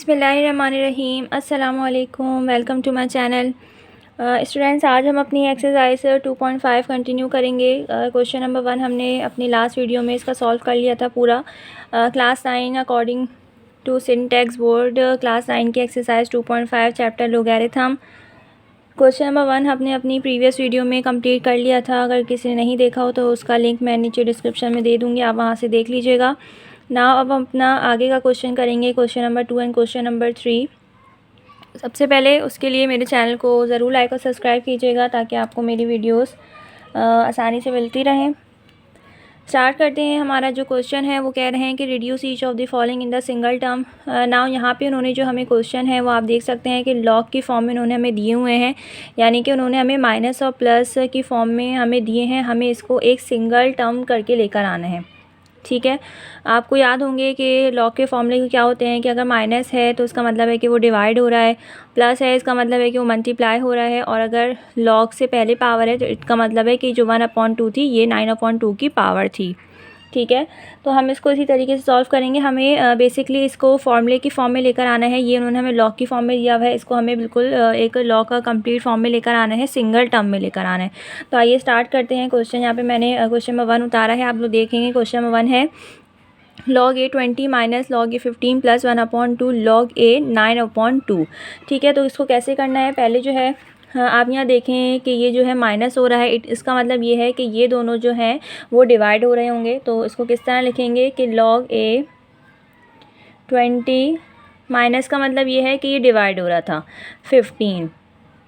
बिस्मिल्लाहिर्रहमानिर्रहीम। अस्सलामुअलैकुम, welcome to my channel. Students, आज हम अपनी एक्सरसाइज 2.5 कंटिन्यू करेंगे। क्वेश्चन नंबर 1 हमने अपनी लास्ट वीडियो में इसका सॉल्व कर लिया था पूरा। Class 9 according to syntax board class 9 की exercise 2.5 chapter logarithm. Question number 1 हमने अपनी प्रीवियस वीडियो में कंप्लीट कर लिया था। अगर किसी ने नहीं देखा हो तो उसका लिंक मैं नीचे डिस्क्रिप्शन में दे दूँगी, आप वहाँ से देख लीजिएगा। नाउ अब हम अपना आगे का क्वेश्चन करेंगे, question number 2 and question number 3। सबसे पहले उसके लिए मेरे चैनल को ज़रूर लाइक और सब्सक्राइब कीजिएगा ताकि आपको मेरी वीडियोस आसानी से मिलती रहें। स्टार्ट करते हैं। हमारा जो क्वेश्चन है वो कह रहे हैं कि reduce each of the following in the single term. Now यहाँ पे उन्होंने जो हमें क्वेश्चन है वो आप देख सकते हैं कि लॉग की फॉर्म में उन्होंने हमें दिए हुए हैं, यानी कि उन्होंने हमें माइनस और प्लस की फॉर्म में हमें दिए हैं। हमें इसको एक सिंगल टर्म करके लेकर आना है, ठीक है। आपको याद होंगे कि लॉग के फॉर्मूले क्या होते हैं कि अगर माइनस है तो इसका मतलब है कि वो डिवाइड हो रहा है, प्लस है इसका मतलब है कि वो मल्टीप्लाई हो रहा है, और अगर लॉग से पहले पावर है तो इसका मतलब है कि जो 1/2 थी ये 9/2 की पावर थी, ठीक है। तो हम इसको इसी तरीके से सॉल्व करेंगे। हमें बेसिकली इसको फॉर्मूले की फॉर्म में लेकर आना है। ये उन्होंने हमें लॉग की फॉर्म में दिया हुआ है, इसको हमें बिल्कुल एक लॉग का कंप्लीट फॉर्म में लेकर आना है, सिंगल टर्म में लेकर आना है। तो आइए स्टार्ट करते हैं। क्वेश्चन यहाँ पे मैंने क्वेश्चन नंबर 1 उतारा है, आप लोग देखेंगे। क्वेश्चन नंबर 1 है log a 20 minus log a 15 plus 1/2 log a 9/2, ठीक है। तो इसको कैसे करना है, पहले जो है आप यहाँ देखें कि ये जो है माइनस हो रहा है, इसका मतलब ये है कि ये दोनों जो हैं वो डिवाइड हो रहे होंगे। तो इसको किस तरह लिखेंगे कि log a 20 माइनस का मतलब ये है कि ये डिवाइड हो रहा था 15,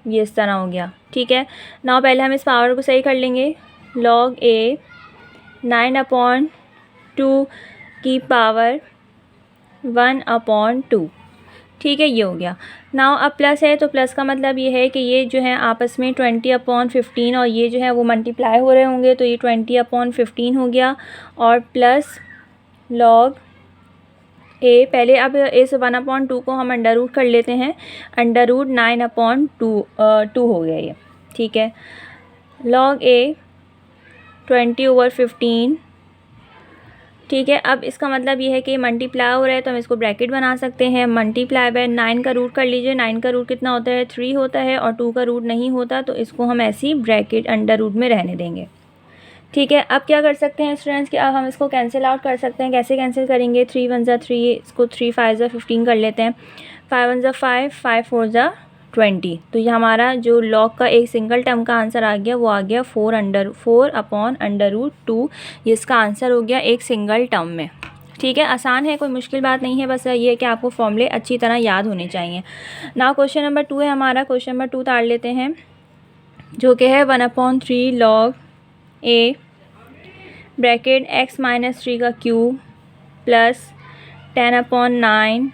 ये इस तरह हो गया, ठीक है। नाउ पहले हम इस पावर को सही कर लेंगे। log a 9/2 की पावर 1/2, ठीक है, ये हो गया। नाउ अब प्लस है तो प्लस का मतलब ये है कि ये जो है आपस में 20/15 और ये जो है वो मल्टीप्लाई हो रहे होंगे, तो ये 20/15 हो गया। और प्लस log a, पहले अब इस 1/2 को हम अंडर रूट कर लेते हैं, अंडर रूट 9/2 हो गया ये, ठीक है। log a 20/15, ठीक है। अब इसका मतलब ये है कि मल्टीप्लाई हो रहा है तो हम इसको ब्रैकेट बना सकते हैं। मल्टीप्लाई बाय 9 का रूट कर लीजिए। 9 का रूट कितना होता है, 3 होता है, और 2 का रूट नहीं होता, तो इसको हम ऐसी ब्रैकेट अंडर रूट में रहने देंगे, ठीक है। अब क्या कर सकते हैं स्टूडेंट्स कि अब हम इसको कैंसिल आउट कर सकते हैं। कैसे कैंसिल करेंगे, 3 1 ज़ा 3, इसको 3 5 ज़ा 15 कर लेते हैं, 5 1 ज़ा 5, 5 4 ज़ा 20। तो ये हमारा जो लॉग का एक सिंगल टर्म का आंसर आ गया वो आ गया 4/√2। ये इसका आंसर हो गया एक सिंगल टर्म में, ठीक है। आसान है, कोई मुश्किल बात नहीं है, बस ये है कि आपको फॉर्मूले अच्छी तरह याद होने चाहिए। नाउ क्वेश्चन नंबर 2 है हमारा। क्वेश्चन नंबर 2 ताड़ लेते हैं, जो कि है 1/3 log a ब्रैकेट x-3 का क्यूब प्लस 10/9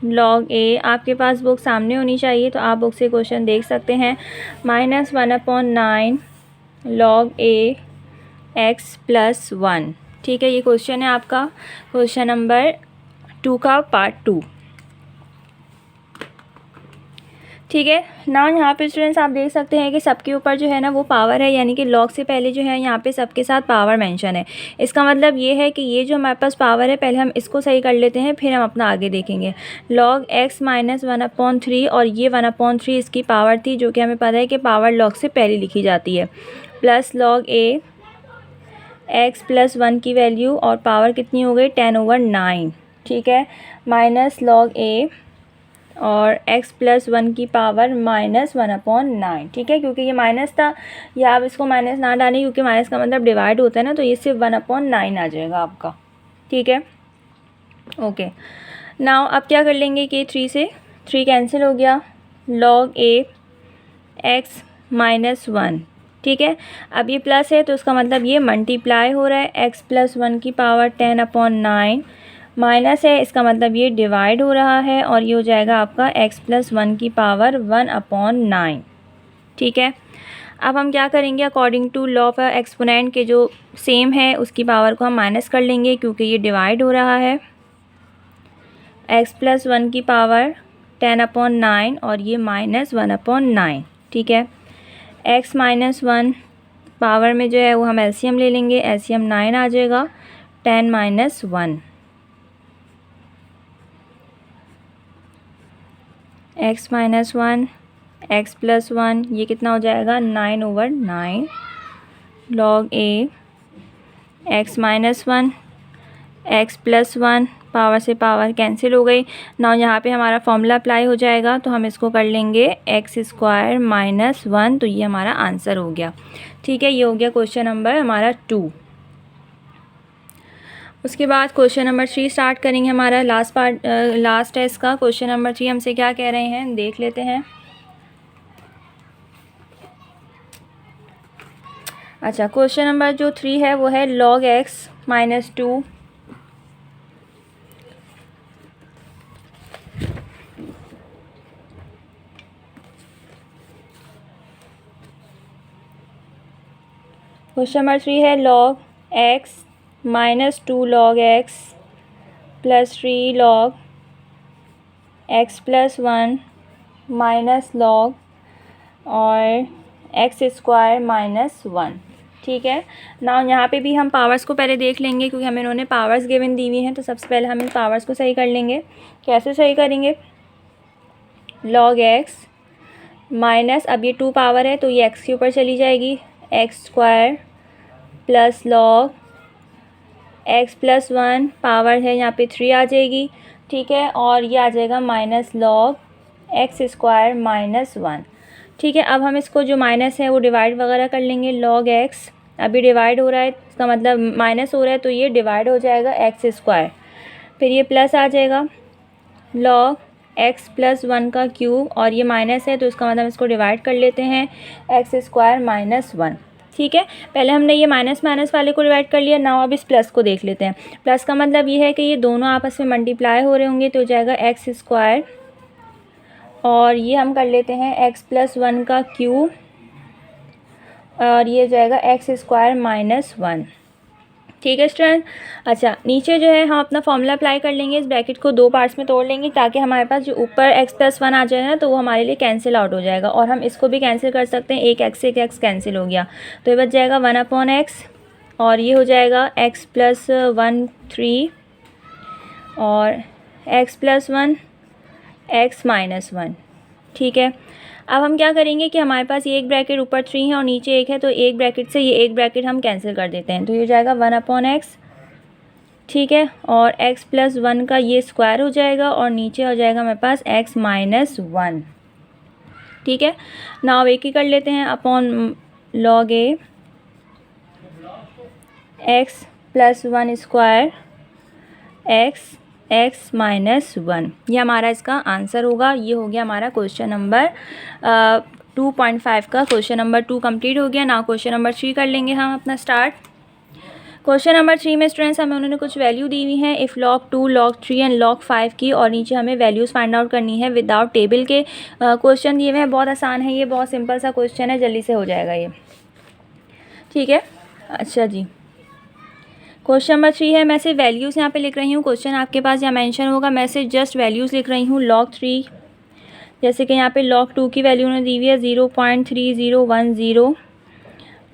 log a। आपके पास बुक सामने होनी चाहिए तो आप बुक से क्वेश्चन देख सकते हैं। -1/9 log a x + 1, ठीक है। ये क्वेश्चन है आपका क्वेश्चन नंबर 2 का पार्ट 2, ठीक है। ना यहाँ पे स्टूडेंट्स आप देख सकते हैं कि सबके ऊपर जो है ना वो पावर है, यानी कि लॉग से पहले जो है यहाँ पे सबके साथ पावर मेंशन है। इसका मतलब ये है कि ये जो हमारे पास पावर है, पहले हम इसको सही कर लेते हैं, फिर हम अपना आगे देखेंगे। log x - 1/3, और ये 1/3 इसकी पावर थी, जो कि हमें पता है कि पावर लॉग से पहले लिखी जाती है, प्लस log a x + 1 की वैल्यू, और पावर कितनी हो गई 10/9, ठीक है, माइनस log a और x + 1 की पावर -1/9, ठीक है। क्योंकि ये माइनस था, या आप इसको माइनस ना डालें क्योंकि माइनस का मतलब डिवाइड होता है ना, तो ये सिर्फ 1/9 आ जाएगा आपका, ठीक है, ओके। नाउ अब क्या कर लेंगे कि 3 से 3 कैंसिल हो गया, log a x - 1, ठीक है। अब ये प्लस है तो इसका मतलब ये मल्टीप्लाई हो रहा है, x + 1 की पावर 10/9, माइनस है इसका मतलब ये डिवाइड हो रहा है, और ये हो जाएगा आपका x + 1 की पावर 1/9, ठीक है। अब हम क्या करेंगे, according to law of exponent के जो सेम है उसकी पावर को हम माइनस कर लेंगे, क्योंकि ये डिवाइड हो रहा है। x + 1 की पावर 10/9 और ये -1/9, ठीक है। x - 1 पावर में जो है वो हम एलसीएम ले लेंगे, एलसीएम 9 आ जाएगा, 10 - 1, x minus one x plus one, ये कितना हो जाएगा 9/9 log a x minus one x plus one, power से पावर कैंसिल हो गई। ना यहाँ पे हमारा फॉर्मूला अप्लाई हो जाएगा, तो हम इसको कर लेंगे एक्स स्क्वायर माइनस वन, तो ये हमारा आंसर हो गया। ठीक है, ये हो गया क्वेश्चन नंबर हमारा 2। उसके बाद क्वेश्चन नंबर 3 स्टार्ट करेंगे। हमारा लास्ट है इसका। क्वेश्चन नंबर 3 हमसे क्या कह रहे हैं देख लेते हैं। अच्छा, क्वेश्चन नंबर जो 3 है वो है log x minus 2 question number 3 है log x minus 2 log x plus 3 log x plus 1 minus log और एक्स स्क्वायर माइनस 1। ठीक है ना, यहाँ पे भी हम पावर्स को पहले देख लेंगे, क्योंकि हमें इन्होंने पावर्स गिवन दी हुई हैं। तो सबसे पहले हम इन पावर्स को सही कर लेंगे। कैसे सही करेंगे? log x माइनस, अब ये 2 पावर है तो ये x के ऊपर चली जाएगी, x square plus log x plus 1 power है यहाँ पे 3 आ जाएगी। ठीक है, और ये आ जाएगा minus log x square minus 1। ठीक है, अब हम इसको जो माइनस है वो डिवाइड वगैरह कर लेंगे। log x अभी डिवाइड हो रहा है, इसका मतलब माइनस हो रहा है, तो ये डिवाइड हो जाएगा एक्स स्क्वायर, फिर ये प्लस आ जाएगा log x प्लस 1 का क्यूब, और ये माइनस है तो इसका मतलब इसको डिवाइड कर लेते हैं एक्स स्क्वायर माइनस 1। ठीक है, पहले हमने ये माइनस माइनस वाले को डिवाइड कर लिया। नाउ अब इस प्लस को देख लेते हैं। प्लस का मतलब ये है कि ये दोनों आपस में मल्टीप्लाई हो रहे होंगे, तो हो जाएगा एक्स स्क्वायर, और ये हम कर लेते हैं एक्स प्लस 1 का क्यूब, और ये हो जाएगा एक्स स्क्वायर माइनस 1। ठीक है स्टूडेंट। अच्छा, नीचे जो है हम अपना फॉर्मूला अप्लाई कर लेंगे। इस ब्रैकेट को 2 पार्ट्स में तोड़ लेंगे, ताकि हमारे पास जो ऊपर एक्स प्लस 1 आ जाएगा ना, तो वो हमारे लिए कैंसिल आउट हो जाएगा। और हम इसको भी कैंसिल कर सकते हैं, एक एक्स से एक एक्स कैंसिल हो गया, तो ये बच जाएगा 1/x, और ये हो जाएगा एक्स प्लस 1 3 और एक्स प्लस 1 एक्स माइनस 1। ठीक है, अब हम क्या करेंगे कि हमारे पास ये एक ब्रैकेट ऊपर 3 है और नीचे 1 है, तो एक ब्रैकेट से ये एक ब्रैकेट हम कैंसिल कर देते हैं, तो ये हो जाएगा 1/x। ठीक है, और x प्लस 1 का ये स्क्वायर हो जाएगा, और नीचे हो जाएगा हमारे पास x माइनस 1। ठीक है, नाउ एक ही कर लेते हैं, upon log a x plus 1 square x minus 1, ये हमारा इसका आंसर होगा। ये हो गया हमारा क्वेश्चन नंबर 2.5 का क्वेश्चन नंबर 2 कंप्लीट हो गया। ना क्वेश्चन नंबर 3 कर लेंगे हम अपना स्टार्ट। क्वेश्चन नंबर 3 में स्टूडेंट्स हमें उन्होंने कुछ वैल्यू दी हुई है, if log 2 log 3 and log 5 की, और नीचे हमें वैल्यूज़ फाइंड आउट करनी है विदाउट टेबल के। क्वेश्चन दिए हुए हैं, बहुत आसान है, ये बहुत सिंपल सा क्वेश्चन है, जल्दी से हो जाएगा ये। ठीक है, अच्छा जी, क्वेश्चन नंबर 3 है। मैं सिर्फ वैल्यूज़ यहाँ पे लिख रही हूँ, क्वेश्चन आपके पास यहाँ मेंशन होगा, मैं सिर्फ जस्ट वैल्यूज़ लिख रही हूँ। log 3, जैसे कि यहाँ पे log 2 की वैल्यू उन्होंने दी हुई है 0.3010,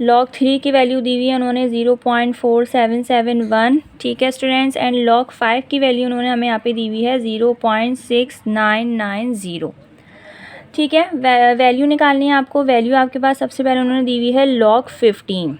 log 3 की वैल्यू दी हुई है उन्होंने 0.4771। ठीक है स्टूडेंट्स, एंड log 5 की वैल्यू उन्होंने हमें यहाँ पे दी हुई है 0.6990। ठीक है, वैल्यू निकालनी है आपको। वैल्यू आपके पास सबसे पहले उन्होंने दी हुई है log 15।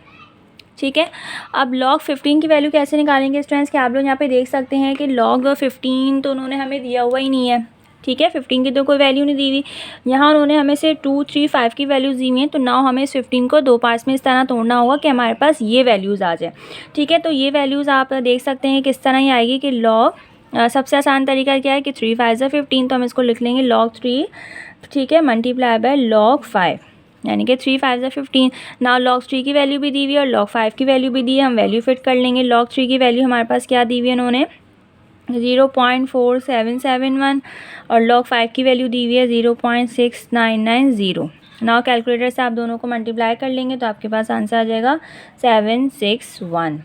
ठीक है, अब log 15 की वैल्यू कैसे निकालेंगे स्टूडेंट्स, कि आप लोग यहाँ पे देख सकते हैं कि log 15 तो उन्होंने हमें दिया हुआ ही नहीं है। ठीक है, 15 की तो कोई वैल्यू नहीं दी हुई, यहाँ उन्होंने हमें से 2 3 5 की वैल्यूज़ दी हुई हैं। तो नाउ हमें इस 15 को 2 पार्ट्स में इस तरह तोड़ना होगा कि हमारे पास ये वैल्यूज़ आ जाए। ठीक है, तो ये वैल्यूज़ आप देख सकते हैं किस तरह ही आएगी कि log सबसे आसान तरीका क्या है कि 3 5 15, तो हम इसको लिख लेंगे log 3। ठीक है, मल्टीप्लाई बाय log 5, यानी कि 3 5 15। नाउ log 3 की वैल्यू भी दी हुई है और log 5 की वैल्यू भी दी है, हम वैल्यू फिट कर लेंगे। log 3 की वैल्यू हमारे पास क्या दी हुई है उन्होंने 0.4771, और log 5 की वैल्यू दी हुई है 0.6990। नाउ कैलकुलेटर से आप दोनों को मल्टीप्लाई कर लेंगे तो आपके पास आंसर आ जाएगा 761।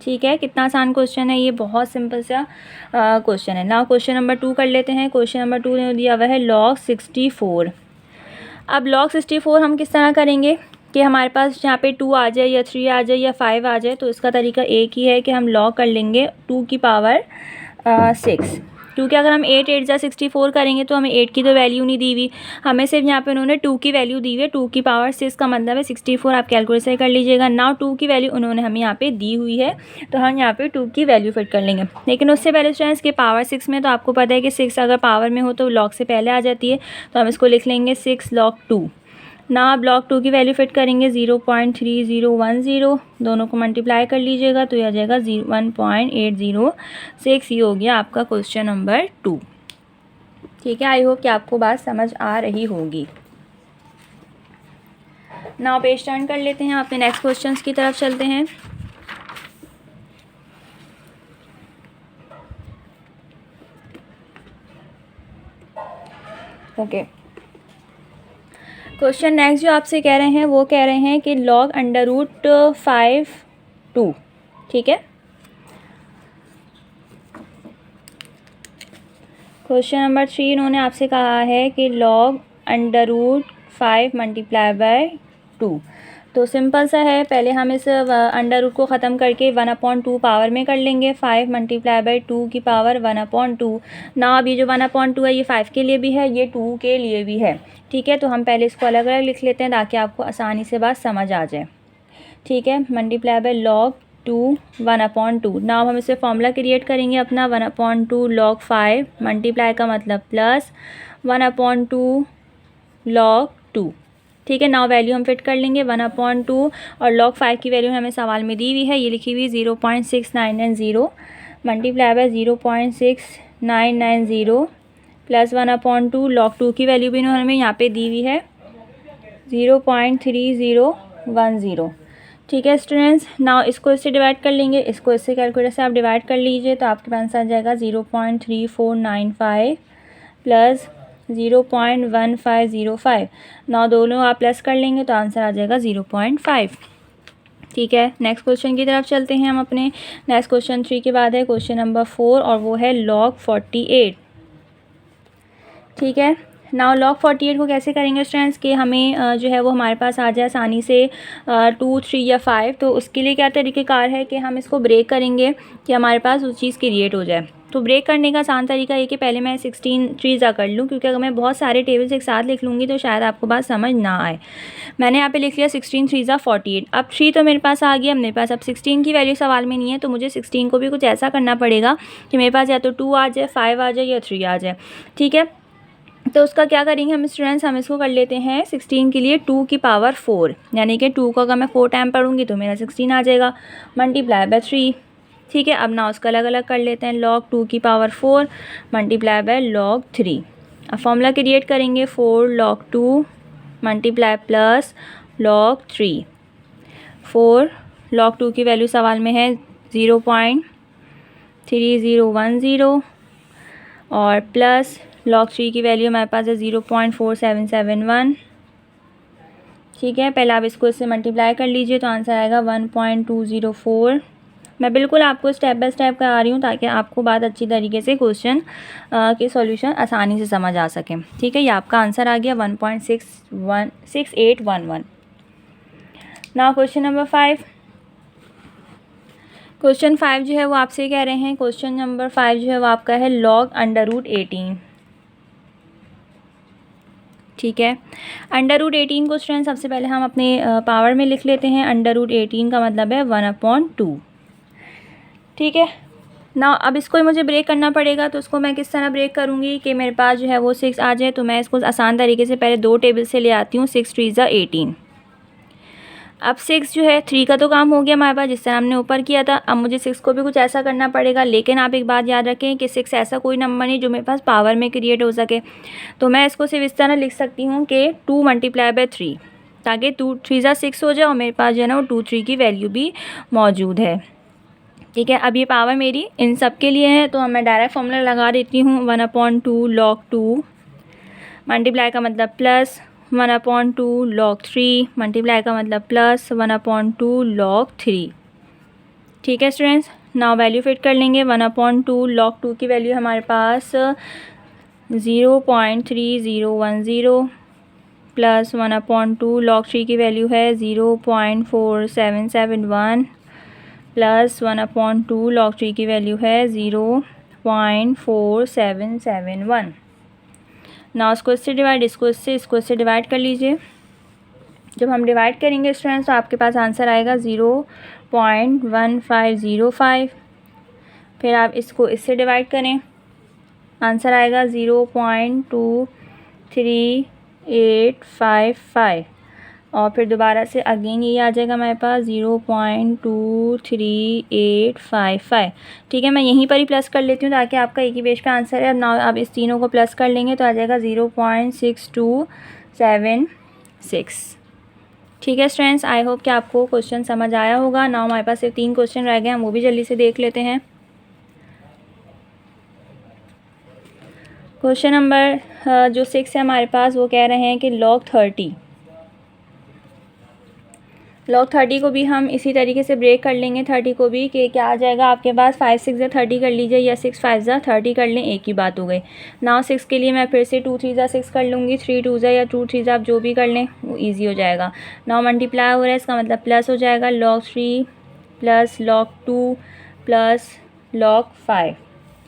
ठीक है, कितना आसान क्वेश्चन है ये, बहुत सिंपल सा क्वेश्चन है। नाउ क्वेश्चन नंबर 2 कर लेते हैं। क्वेश्चन नंबर 2 ने दिया हुआ है log 64। अब log 64 हम किस तरह करेंगे कि हमारे पास यहाँ पे 2 आ जाए या 3 आ जाए या 5 आ जाए, तो इसका तरीका एक ही है कि हम log कर लेंगे 2 की पावर 6। क्योंकि अगर हम 8 8 जा 64 करेंगे तो हमें 8 की तो वैल्यू नहीं दी हुई, हमें सिर्फ यहाँ पे उन्होंने 2 की वैल्यू दी हुई है। 2 की पावर 6 का मतलब है 64। आप कैलकुलेट से कर लीजिएगा। नाउ 2 की वैल्यू उन्होंने हमें यहाँ पे दी हुई है, तो हम यहाँ पे 2 की वैल्यू फिट कर लेंगे। लेकिन उससे पहले स्टूडेंट्स के पावर 6 में तो आपको पता है कि 6 अगर पावर में हो तो लॉग से पहले आ जाती है, तो हम इसको लिख लेंगे 6 log 2। ना आप log 2 की वैल्यू फिट करेंगे 0.3010, दोनों को मल्टीप्लाई कर लीजिएगा तो यह आ जाएगा 1.806। ये हो गया आपका क्वेश्चन नंबर 2। ठीक है, आई होप कि आपको बात समझ आ रही होगी। नाउ पेज टर्न कर लेते हैं, अपने नेक्स्ट क्वेश्चंस की तरफ चलते हैं। ओके, क्वेश्चन नेक्स्ट जो आपसे कह रहे हैं वो कह रहे हैं कि log √5 2। ठीक है, क्वेश्चन नंबर 3 इन्होंने आपसे कहा है कि log √5 मल्टीप्लाई बाय 2। तो सिंपल सा है, पहले हम इस अंडर रूट को ख़त्म करके 1/2 पावर में कर लेंगे। 5 मल्टीप्लाई बाई 2 की पावर 1/2। ना अब ये जो 1/2 है ये 5 के लिए भी है, ये 2 के लिए भी है। ठीक है, तो हम पहले इसको अलग अलग लिख लेते हैं ताकि आपको आसानी से बात समझ आ जाए। ठीक है, मल्टीप्लाई बाई log 2 1/2। नाउ हम इसे फॉर्मूला क्रिएट करेंगे अपना 1/2 log 5 मल्टीप्लाई का मतलब प्लस 1/2 log 2। ठीक है, नाउ वैल्यू हम फिट कर लेंगे 1/2 और log 5 की वैल्यू हमें सवाल में दी हुई है, ये लिखी हुई 0.6990 मल्टीप्लाई बाय 0.6990 प्लस 1/2 log 2 की वैल्यू भी इन्होंने हमें यहाँ पे दी हुई है 0.3010। ठीक है स्टूडेंट्स, नाउ इसको इससे डिवाइड कर लेंगे, इसको इससे कैलकुलेटर से आप डिवाइड कर लीजिए तो आपके पास आ जाएगा 0.3495 प्लस 0.1505। नाउ दोनों आप प्लस कर लेंगे तो आंसर आ जाएगा 0.5। ठीक है, नेक्स्ट क्वेश्चन की तरफ चलते हैं हम अपने। नेक्स्ट क्वेश्चन 3 के बाद है क्वेश्चन नंबर 4 और वो है log 48। ठीक है, नाउ log 48 को कैसे करेंगे स्टूडेंट्स कि हमें जो है वो हमारे पास आ जाए आसानी से 2 3 या 5। तो उसके लिए क्या तरीक़ेकार है कि हम इसको ब्रेक करेंगे कि हमारे पास उस चीज़ क्रिएट हो जाए। तो ब्रेक करने का आसान तरीका ये कि पहले मैं 16 3 कर लूँ, क्योंकि अगर मैं बहुत सारे टेबल्स एक साथ लिख लूँगी तो शायद आपको बात समझ ना आए। मैंने यहाँ पे लिख लिया 16 3 48। अब 3 तो मेरे पास आ गया, मेरे पास अब 16 की वैल्यू सवाल में नहीं है, तो मुझे 16 को भी कुछ ऐसा करना पड़ेगा कि मेरे पास या तो 2 आ जाए, 5 आ जाए या 3 आ जाए। ठीक है, तो उसका क्या करेंगे हम स्टूडेंट्स, हम इसको कर लेते हैं 16 के लिए 2 की पावर 4, यानी कि 2 को अगर मैं 4 टाइम पढ़ूंगी तो मेरा 16 आ जाएगा मल्टीप्लाई बाय 3। ठीक है, अब ना उसका अलग अलग कर लेते हैं, log 2 की पावर 4 मल्टीप्लाई बाय log 3। अब फॉर्मूला क्रिएट करेंगे 4 log 2 multiply plus log 3। 4 log 2 की वैल्यू सवाल में है 0.3010 और प्लस log 3 की वैल्यू हमारे पास है 0.4771। ठीक है, पहले आप इसको इससे मल्टीप्लाई कर लीजिए तो आंसर आएगा 1.204। मैं बिल्कुल आपको स्टेप बाय स्टेप करा रही हूँ ताकि आपको बात अच्छी तरीके से क्वेश्चन के सॉल्यूशन आसानी से समझ आ सके। ठीक है, ये आपका आंसर आ गया 1.6811। Now question number 5। क्वेश्चन 5 जो है वो आपसे कह रहे हैं, क्वेश्चन नंबर 5 जो है वो आपका है log √18। ठीक है, √18 को स्टूडेंट सबसे पहले हम अपने पावर में लिख लेते हैं। √18 का मतलब है 1/2। ठीक है, ना अब इसको मुझे ब्रेक करना पड़ेगा, तो उसको मैं किस तरह ब्रेक करूँगी कि मेरे पास जो है वो 6 आ जाए। तो मैं इसको आसान तरीके से पहले 2 टेबल से ले आती हूँ। 6 3 18। अब 6 जो है 3 का तो काम हो गया हमारे पास, जिस तरह हमने ऊपर किया था। अब मुझे 6 को भी कुछ ऐसा करना पड़ेगा, लेकिन आप एक बात याद रखें कि 6 ऐसा कोई नंबर नहीं जो मेरे पास पावर में क्रिएट हो सके। तो मैं इसको सिर्फ इस तरह लिख सकती हूँ कि 2 मल्टीप्लाई बाय 3, ताकि 2 3 6 हो जाए और मेरे पास जो है ना वो 2 3 की वैल्यू भी मौजूद है। ठीक है, अब ये पावर मेरी इन सब के लिए है, तो मैं डायरेक्ट फॉर्मूला लगा देती हूँ 1/2 log 2 मल्टीप्लाई का मतलब प्लस 1/2 log 3 मल्टीप्लाई का मतलब प्लस 1/2 log 3। ठीक है स्टूडेंट्स, नाउ वैल्यू फिट कर लेंगे। 1/2 log 2 की वैल्यू हमारे पास 0.3010 प्लस 1/2 log 3 की वैल्यू है 0.4771 प्लस 1/2 log 3 की वैल्यू है 0.1505। 0.4771। ना उसको इससे डिवाइड, इसको इससे डिवाइड कर लीजिए। जब हम डिवाइड करेंगे स्टूडेंट्स तो आपके पास आंसर आएगा 0.1505। फिर आप इसको इससे डिवाइड करें, आंसर आएगा 0.2385 और फिर दोबारा से अगेन ये आ जाएगा हमारे पास 0.23855। ठीक है, मैं यहीं पर ही प्लस कर लेती हूँ ताकि आपका एक ही पेज पे आंसर है। अब ना आप इस तीनों को प्लस कर लेंगे तो आ जाएगा 0.6276। ठीक है स्टूडेंट्स, आई होप कि आपको क्वेश्चन समझ आया होगा। नाउ हमारे पास सिर्फ 3 क्वेश्चन रह गए हैं, हम वो भी जल्दी से देख लेते हैं। क्वेश्चन नंबर जो 6 है हमारे पास, वो कह रहे हैं कि log 30 को भी हम इसी तरीके से ब्रेक कर लेंगे 30 को भी, कि क्या आ जाएगा आपके पास 5 6 30 कर लीजिए या 6 5 30 कर लें, एक ही बात हो गई। नाउ 6 के लिए मैं फिर से 2 3 6 कर लूँगी, 3 2 या 2 3 आप जो भी कर लें वो ईजी हो जाएगा। नाउ मल्टीप्लाई हो रहा है, इसका मतलब प्लस हो जाएगा log 3 plus log 2 plus log 5।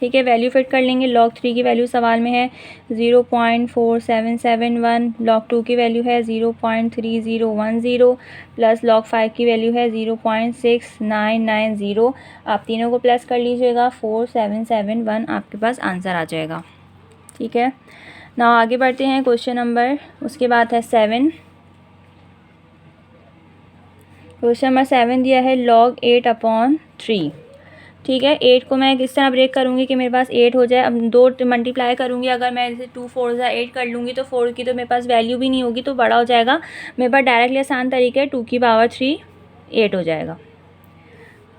ठीक है, वैल्यू फिट कर लेंगे। log 3 की वैल्यू सवाल में है 0.4771, log 2 की वैल्यू है 0.3010 प्लस log 5 की वैल्यू है 0.6990। आप तीनों को प्लस कर लीजिएगा, 4771 आपके पास आंसर आ जाएगा। ठीक है, ना आगे बढ़ते हैं क्वेश्चन नंबर, उसके बाद है 7। क्वेश्चन नंबर 7 दिया है log 8/3। ठीक है, 8 को मैं किस तरह ब्रेक करूँगी कि मेरे पास 8 हो जाए। अब 2 मल्टीप्लाई करूँगी, अगर मैं इसे 2 4 8 कर लूँगी तो 4 की तो मेरे पास वैल्यू भी नहीं होगी, तो बड़ा हो जाएगा। मेरे पास डायरेक्टली आसान तरीका है, 2 की पावर 3 8 हो जाएगा।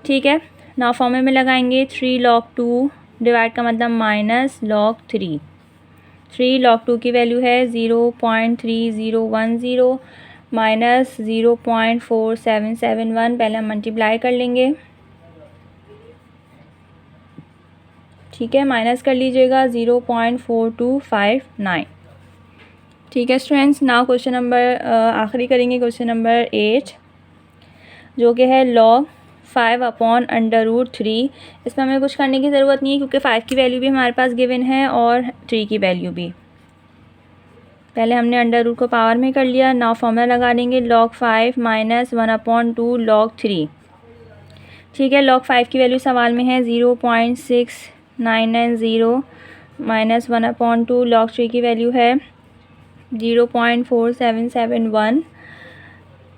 ठीक है, नाउ फॉर्मूले में लगाएंगे 3 log 2 डिवाइड का मतलब माइनस log 3। 3 log 2 की वैल्यू है 0.3010 माइनस 0.4771। पहले हम मल्टीप्लाई कर लेंगे। ठीक है, माइनस कर लीजिएगा 0.4259। ठीक है स्टूडेंट्स, नाउ क्वेश्चन नंबर आखिरी करेंगे, क्वेश्चन नंबर 8 जो कि है log 5/√3। इसमें हमें कुछ करने की ज़रूरत नहीं है क्योंकि 5 की वैल्यू भी हमारे पास गिवन है और 3 की वैल्यू भी। पहले हमने अंडर रूट को पावर में कर लिया। नाउ फॉर्मूला लगा देंगे log 5 माइनस 1/2 log 3। ठीक है, log 5 की वैल्यू सवाल में है 0.6990 माइनस 1/2 log 3 की वैल्यू है 0.4771।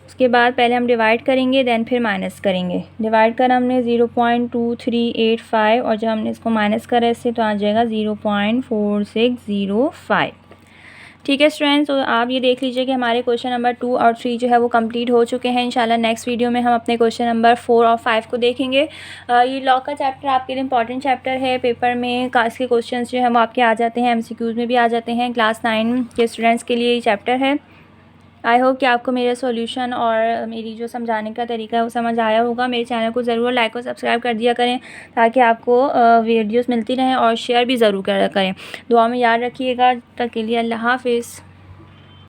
उसके बाद पहले हम डिवाइड करेंगे देन फिर माइनस करेंगे। डिवाइड करा हमने 0.2385 और जब हमने इसको माइनस करा इससे तो आ जाएगा 0.4605। ठीक है स्टूडेंट्स, तो आप ये देख लीजिए कि हमारे क्वेश्चन नंबर 2 और 3 जो है वो कंप्लीट हो चुके हैं। इंशाल्लाह नेक्स्ट वीडियो में हम अपने क्वेश्चन नंबर 4 और 5 को देखेंगे। ये लॉ का चैप्टर आपके लिए इंपॉर्टेंट चैप्टर है। पेपर में कास्ट के क्वेश्चंस जो है वो आपके आ जाते हैं, MCQs में भी आ जाते हैं। क्लास 9 के स्टूडेंट्स के लिए ये चैप्टर है। आई होप कि आपको मेरा सॉल्यूशन और मेरी जो समझाने का तरीका है वो समझ आया होगा। मेरे चैनल को ज़रूर लाइक और सब्सक्राइब कर दिया करें ताकि आपको वीडियोस मिलती रहें और शेयर भी ज़रूर करें। दुआ में याद रखिएगा। तक के लिए अल्लाह हाफिज़।